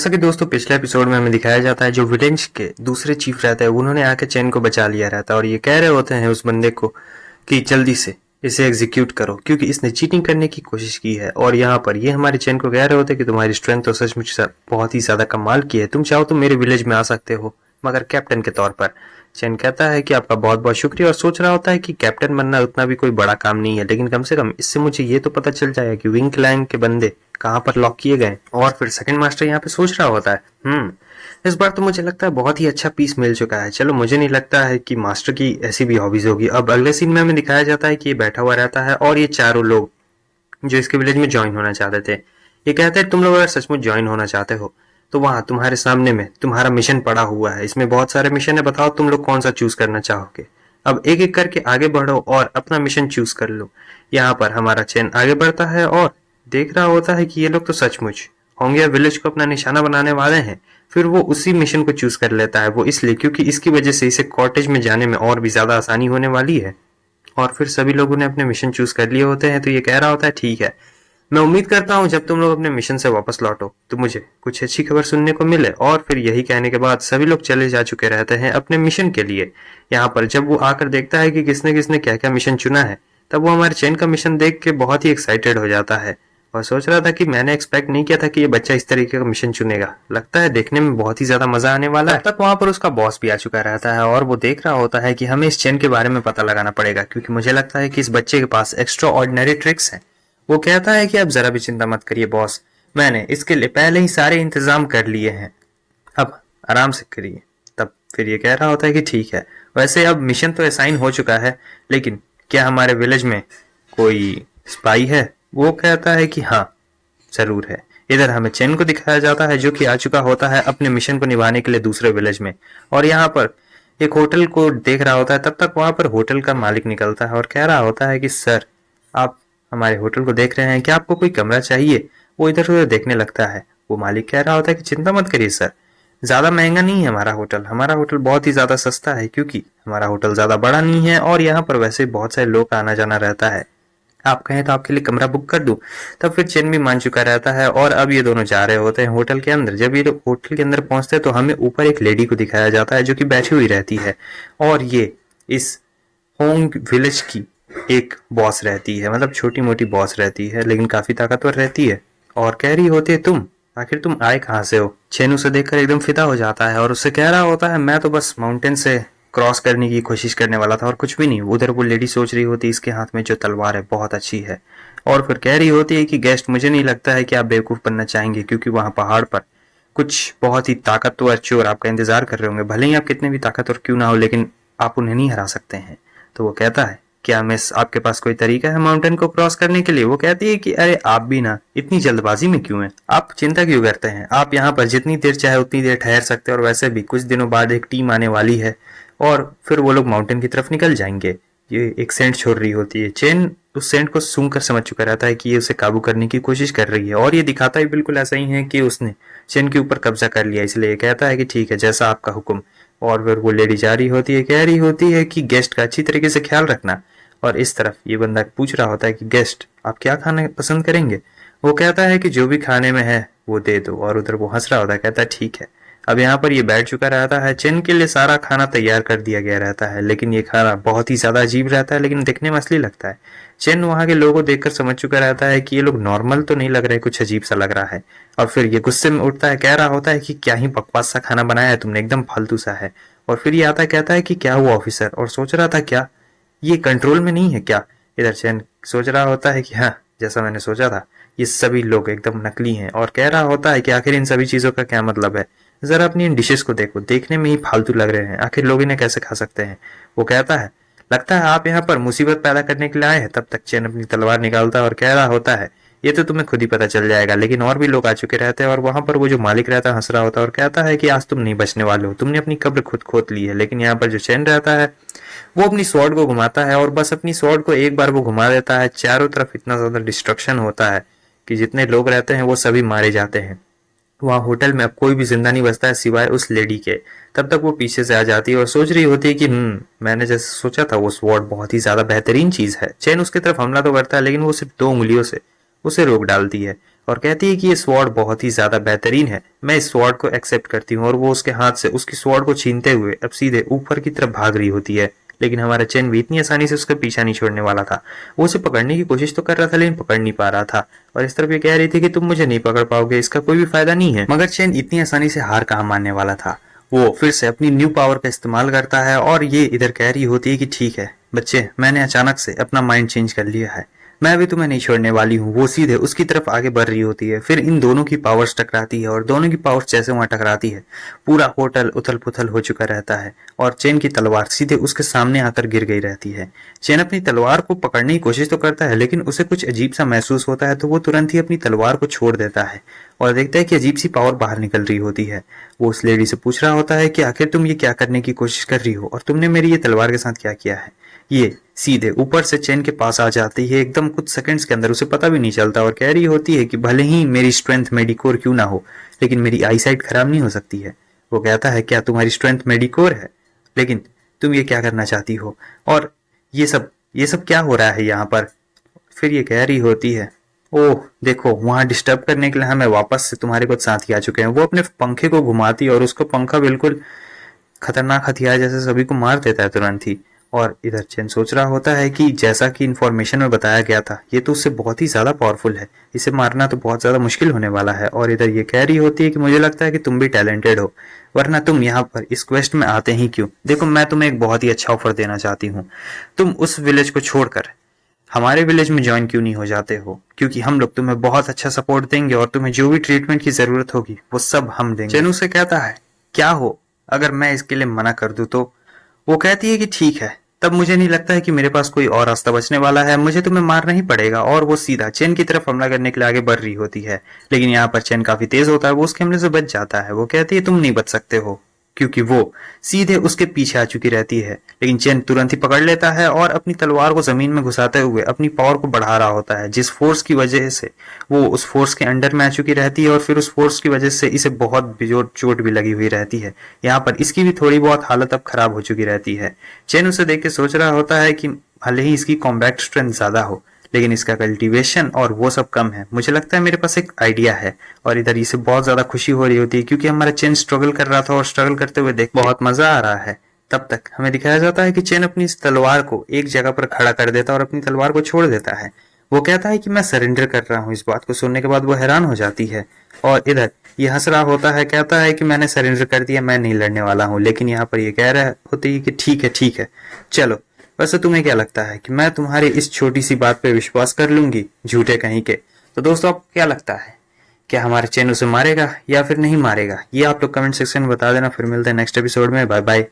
जैसा कि दोस्तों पिछले एपिसोड में हमें दिखाया जाता है, जो विलेंज के दूसरे चीफ रहते हैं उन्होंने आके चेन को बचा लिया रहता है और ये कह रहे होते हैं उस बंदे को कि जल्दी से इसे एग्जीक्यूट करो क्योंकि इसने चीटिंग करने की कोशिश की है। और यहाँ पर ये हमारे चेन को कह रहे होते हैं कि तुम्हारी स्ट्रेंथ तो सचमुच बहुत ही ज्यादा कमाल की है, तुम चाहो तो मेरे विलेज में आ सकते हो मगर कैप्टन के तौर पर। चेन कहता है कि आपका बहुत बहुत शुक्रिया और सोच रहा होता है कि कैप्टन बनना उतना भी कोई बड़ा काम नहीं है, लेकिन कम से कम इससे मुझे ये तो पता चल जाएगा कि विंग क्लैंग के बंदे कहाँ पर लॉक किए गए। और फिर सेकंड मास्टर यहाँ पे सोच रहा होता है इस बार तो मुझे लगता है बहुत ही अच्छा पीस मिल चुका है। चलो, मुझे नहीं लगता है कि मास्टर की ऐसी भी हॉबीज होगी। अब अगले सीन में हमें दिखाया जाता है कि ये बैठा हुआ रहता है और ये चारों लोग जो इसके विलेज में ज्वाइन होना चाहते थे, ये कहते हैं तुम लोग अगर सचमुच ज्वाइन होना चाहते हो तो वहां तुम्हारे सामने में तुम्हारा मिशन पड़ा हुआ है, इसमें बहुत सारे मिशन है, बताओ तुम लोग कौन सा चूज करना चाहोगे। अब एक एक करके आगे बढ़ो और अपना मिशन चूज कर लो। यहाँ पर हमारा चेन आगे बढ़ता है और देख रहा होता है कि ये लोग तो सचमुच होंगे विलेज को अपना निशाना बनाने वाले हैं। फिर वो उसी मिशन को चूज कर लेता है, वो इसलिए क्योंकि इसकी वजह से इसे कॉटेज में जाने में और भी ज्यादा आसानी होने वाली है। और फिर सभी लोगों ने अपने मिशन चूज कर लिए होते हैं तो ये कह रहा होता है ठीक है, मैं उम्मीद करता हूँ जब तुम लोग अपने मिशन से वापस लौटो तो मुझे कुछ अच्छी खबर सुनने को मिले। और फिर यही कहने के बाद सभी लोग चले जा चुके रहते हैं अपने मिशन के लिए। यहाँ पर जब वो आकर देखता है कि किसने किसने क्या क्या मिशन चुना है, तब वो हमारे चेन का मिशन देख के बहुत ही एक्साइटेड हो जाता है और सोच रहा था कि मैंने एक्सपेक्ट नहीं किया था कि ये बच्चा इस तरीके का मिशन चुनेगा, लगता है देखने में बहुत ही ज्यादा मजा आने वाला है। तब तक वहां पर उसका बॉस भी आ चुका रहता है और वो देख रहा होता है कि हमें इस चेन के बारे में पता लगाना पड़ेगा क्योंकि मुझे लगता है कि इस बच्चे के पास एक्स्ट्रा ऑर्डिनरी ट्रिक्स हैं। वो कहता है कि आप जरा भी चिंता मत करिए बॉस, मैंने इसके लिए पहले ही सारे इंतजाम कर लिए हैं, अब आराम से करिए। तब फिर ये कह रहा होता है कि ठीक है, वैसे अब मिशन तो असाइन हो चुका है, लेकिन क्या हमारे विलेज में कोई स्पाई है? वो कहता है कि हाँ जरूर है। इधर हमें चेन को दिखाया जाता है जो कि आ चुका होता है अपने मिशन को निभाने के लिए दूसरे विलेज में, और यहाँ पर एक होटल को देख रहा होता है। तब तक वहां पर होटल का मालिक निकलता है और कह रहा होता है कि सर, आप हमारे होटल को देख रहे हैं, क्या आपको कोई कमरा चाहिए? वो इधर उधर देखने लगता है। वो मालिक कह रहा होता है कि चिंता मत करिए सर, ज्यादा महंगा नहीं है हमारा होटल बहुत ही ज्यादा सस्ता है क्योंकि हमारा होटल ज्यादा बड़ा नहीं है और यहाँ पर वैसे बहुत सारे लोग का आना जाना रहता है, आप कहें तो आपके लिए कमरा बुक कर दूं। तब फिर चेन भी मान चुका रहता है और अब ये दोनों जा रहे होते हैं होटल के अंदर। जब ये लोग होटल के अंदर पहुंचते हैं तो हमें ऊपर एक लेडी को दिखाया जाता है जो कि बैठी हुई रहती है और ये इस होंग विलेज की एक बॉस रहती है, मतलब छोटी मोटी बॉस रहती है लेकिन काफी ताकतवर रहती है और कह रही होती है तुम आखिर तुम आए कहाँ से हो? चेन उसे देखकर एकदम फिदा हो जाता है और उससे कह रहा होता है मैं तो बस माउंटेन से क्रॉस करने की कोशिश करने वाला था और कुछ भी नहीं। उधर वो लेडी सोच रही होती है इसके हाथ में जो तलवार है बहुत अच्छी है और फिर कह रही होती है कि गेस्ट, मुझे नहीं लगता है कि आप बेवकूफ बनना चाहेंगे क्योंकि वहां पहाड़ पर कुछ बहुत ही ताकतवर चोर आपका इंतजार कर रहे होंगे, भले ही आप कितने भी ताकतवर क्यों ना हो लेकिन आप उन्हें नहीं हरा सकते हैं। तो वो कहता है क्या मिस, आपके पास कोई तरीका है माउंटेन को क्रॉस करने के लिए? वो कहती है कि अरे आप भी ना इतनी जल्दबाजी में क्यों हैं, आप चिंता क्यों करते हैं, आप यहाँ पर जितनी देर चाहे उतनी देर ठहर सकते हैं और वैसे भी कुछ दिनों बाद एक टीम आने वाली है और फिर वो लोग माउंटेन की तरफ निकल जाएंगे। ये एक सेंट छोड़ रही होती है। चेन उस सेंट को सूंघ कर समझ चुका रहता है कि ये उसे काबू करने की कोशिश कर रही है और ये दिखाता ही बिल्कुल ऐसा ही है कि उसने चेन के ऊपर कब्जा कर लिया, इसलिए ये कहता है कि ठीक है जैसा आपका हुक्म। और फिर वो लेडी जा रही होती है, कह रही होती है कि गेस्ट का अच्छी तरीके से ख्याल रखना। और इस तरफ ये बंदा पूछ रहा होता है कि गेस्ट आप क्या खाना पसंद करेंगे? वो कहता है कि जो भी खाने में है वो दे दो और उधर वो हंस रहा होता है, कहता है ठीक है। अब यहाँ पर ये बैठ चुका रहता है, चेन के लिए सारा खाना तैयार कर दिया गया रहता है लेकिन ये खाना बहुत ही ज्यादा अजीब रहता है लेकिन दिखने में असली लगता है। चेन वहां के लोगों को देखकर समझ चुका रहता है कि ये लोग नॉर्मल तो नहीं लग रहे, कुछ अजीब सा लग रहा है। और फिर ये गुस्से में उठता है, कह रहा होता है कि क्या ही बकवास सा खाना बनाया है तुमने, एकदम फालतू सा है। और फिर ये आता है, कहता है कि क्या हुआ ऑफिसर, और सोच रहा था क्या ये कंट्रोल में नहीं है क्या? इधर चैन सोच रहा होता है कि हाँ जैसा मैंने सोचा था, ये सभी लोग एकदम नकली हैं और कह रहा होता है कि आखिर इन सभी चीजों का क्या मतलब है, जरा अपनी इन डिशेस को देखो, देखने में ही फालतू लग रहे हैं, आखिर लोग इन्हें कैसे खा सकते हैं? वो कहता है लगता है आप यहाँ पर मुसीबत पैदा करने के लिए आए हैं। तब तक चैन अपनी तलवार निकालता है और कह रहा होता है ये तो तुम्हें खुद ही पता चल जाएगा। लेकिन और भी लोग आ चुके रहते हैं और वहां पर वो जो मालिक रहता है हंस रहा होता है और कहता है कि आज तुम नहीं बचने वाले हो, तुमने अपनी कब्र खुद खोद ली है। लेकिन यहाँ पर जो चैन रहता है वो अपनी स्वॉर्ड को घुमाता है और बस अपनी स्वॉर्ड को एक बार वो घुमा देता है, चारों तरफ इतना ज्यादा डिस्ट्रक्शन होता है कि जितने लोग रहते हैं वो सभी मारे जाते हैं। वहां होटल में अब कोई भी जिंदा नहीं बचता है सिवाय उस लेडी के। तब तक वो पीछे से आ जाती है और सोच रही होती है कि मैंने जैसे सोचा था वो स्वॉर्ड बहुत ही ज्यादा बेहतरीन चीज है। चैन उसकी तरफ हमला तो करता है लेकिन वो सिर्फ 2 उंगलियों से उसे रोक डालती है और कहती है कि ये स्वॉर्ड बहुत ही ज्यादा बेहतरीन है, मैं इस स्वॉर्ड को एक्सेप्ट करती हूँ। और वो उसके हाथ से उसकी स्वॉर्ड को छीनते हुए अब सीधे ऊपर की तरफ भाग रही होती है। लेकिन हमारा चेन भी इतनी आसानी से उसका पीछा नहीं छोड़ने वाला था। वो उसे पकड़ने की कोशिश तो कर रहा था लेकिन पकड़ नहीं पा रहा था, और इस तरफ ये कह रही थी कि तुम मुझे नहीं पकड़ पाओगे, इसका कोई भी फायदा नहीं है। मगर चेन इतनी आसानी से हार कहाँ मानने वाला था। वो फिर से अपनी न्यू पावर का इस्तेमाल करता है और ये इधर कह रही होती है कि ठीक है बच्चे, मैंने अचानक से अपना माइंड चेंज कर लिया है, मैं अभी तुम्हें नहीं छोड़ने वाली हूँ। वो सीधे उसकी तरफ आगे बढ़ रही होती है। फिर इन दोनों की पावर्स टकराती है और दोनों की पावर्स जैसे वहां टकराती है पूरा होटल उथल पुथल हो चुका रहता है और चेन की तलवार सीधे उसके सामने आकर गिर गई रहती है। चेन अपनी तलवार को पकड़ने की कोशिश तो करता है लेकिन उसे कुछ अजीब सा महसूस होता है, तो वो तुरंत ही अपनी तलवार को छोड़ देता है और देखता है कि अजीब सी पावर बाहर निकल रही होती है। वो उस लेडी से पूछ रहा होता है कि आखिर तुम ये क्या करने की कोशिश कर रही हो और तुमने मेरी ये तलवार के साथ क्या किया है। ये सीधे ऊपर से चेन के पास आ जाती है एकदम कुछ सेकंड्स के अंदर, उसे पता भी नहीं चलता और कह रही होती है कि भले ही मेरी स्ट्रेंथ मेडिकोर क्यों ना हो लेकिन मेरी आईसाइट खराब नहीं हो सकती है। वो कहता है क्या तुम्हारी स्ट्रेंथ मेडिकोर है, लेकिन तुम ये क्या करना चाहती हो और ये सब क्या हो रहा है यहाँ पर। फिर ये कह रही होती है ओह देखो, वहां डिस्टर्ब करने के लिए हमें वापस से तुम्हारे कुछ साथी आ चुके हैं। वो अपने पंखे को घुमाती और उसको पंखा बिल्कुल खतरनाक हथियार जैसे सभी को मार देता है तुरंत ही। और इधर चेन सोच रहा होता है कि जैसा कि इन्फॉर्मेशन में बताया गया था ये तो उससे बहुत ही ज्यादा पावरफुल है, इसे मारना तो बहुत ज्यादा मुश्किल होने वाला है। और इधर ये कह रही होती है कि मुझे लगता है कि तुम भी टैलेंटेड हो, वरना तुम यहाँ पर इस क्वेस्ट में आते ही क्यों। देखो मैं तुम्हें एक बहुत ही अच्छा ऑफर देना चाहती हूँ, तुम उस विलेज को छोड़कर हमारे विलेज में ज्वाइन क्यों नहीं हो जाते हो, क्योंकि हम लोग तुम्हें बहुत अच्छा सपोर्ट देंगे और तुम्हें जो भी ट्रीटमेंट की जरूरत होगी वो सब हम देंगे। चेन उसे कहता है क्या हो अगर मैं इसके लिए मना कर दूं तो। वो कहती है कि ठीक है, तब मुझे नहीं लगता है कि मेरे पास कोई और रास्ता बचने वाला है, मुझे तुम्हें मारना ही पड़ेगा। और वो सीधा चेन की तरफ हमला करने के लिए आगे बढ़ रही होती है लेकिन यहाँ पर चेन काफी तेज होता है, वो उसके हमले से बच जाता है। वो कहती है तुम नहीं बच सकते हो, क्योंकि वो सीधे उसके पीछे आ चुकी रहती है। लेकिन चेन तुरंत ही पकड़ लेता है और अपनी तलवार को जमीन में घुसाते हुए अपनी पावर को बढ़ा रहा होता है, जिस फोर्स की वजह से वो उस फोर्स के अंडर में आ चुकी रहती है और फिर उस फोर्स की वजह से इसे बहुत बेजोर चोट भी लगी हुई रहती है। यहाँ पर इसकी भी थोड़ी बहुत हालत अब खराब हो चुकी रहती है। चेन उसे देख के सोच रहा होता है कि भले ही इसकी कॉम्बैट स्ट्रेंथ ज्यादा हो लेकिन इसका कल्टीवेशन और वो सब कम है, मुझे लगता है मेरे पास एक आइडिया है। और इधर इसे बहुत ज्यादा खुशी हो रही होती है क्योंकि हमारा चेन स्ट्रगल कर रहा था और स्ट्रगल करते हुए देख बहुत मजा आ रहा है। तब तक हमें दिखाया जाता है कि चेन अपनी इस तलवार को एक जगह पर खड़ा कर देता है और अपनी तलवार को छोड़ देता है। वो कहता है कि मैं सरेंडर कर रहा हूँ। इस बात को सुनने के बाद वो हैरान हो जाती है और इधर ये हंस रहा होता है, कहता है कि मैंने सरेंडर कर दिया, मैं नहीं लड़ने वाला हूँ। लेकिन यहाँ पर ये कह रहा होती है कि ठीक है चलो। वैसे तुम्हें क्या लगता है कि मैं तुम्हारी इस छोटी सी बात पे विश्वास कर लूंगी, झूठे कहीं के। तो दोस्तों आपको क्या लगता है, क्या हमारे चैन उसे मारेगा या फिर नहीं मारेगा, ये आप लोग कमेंट सेक्शन में बता देना। फिर मिलते हैं नेक्स्ट एपिसोड में, बाय बाय।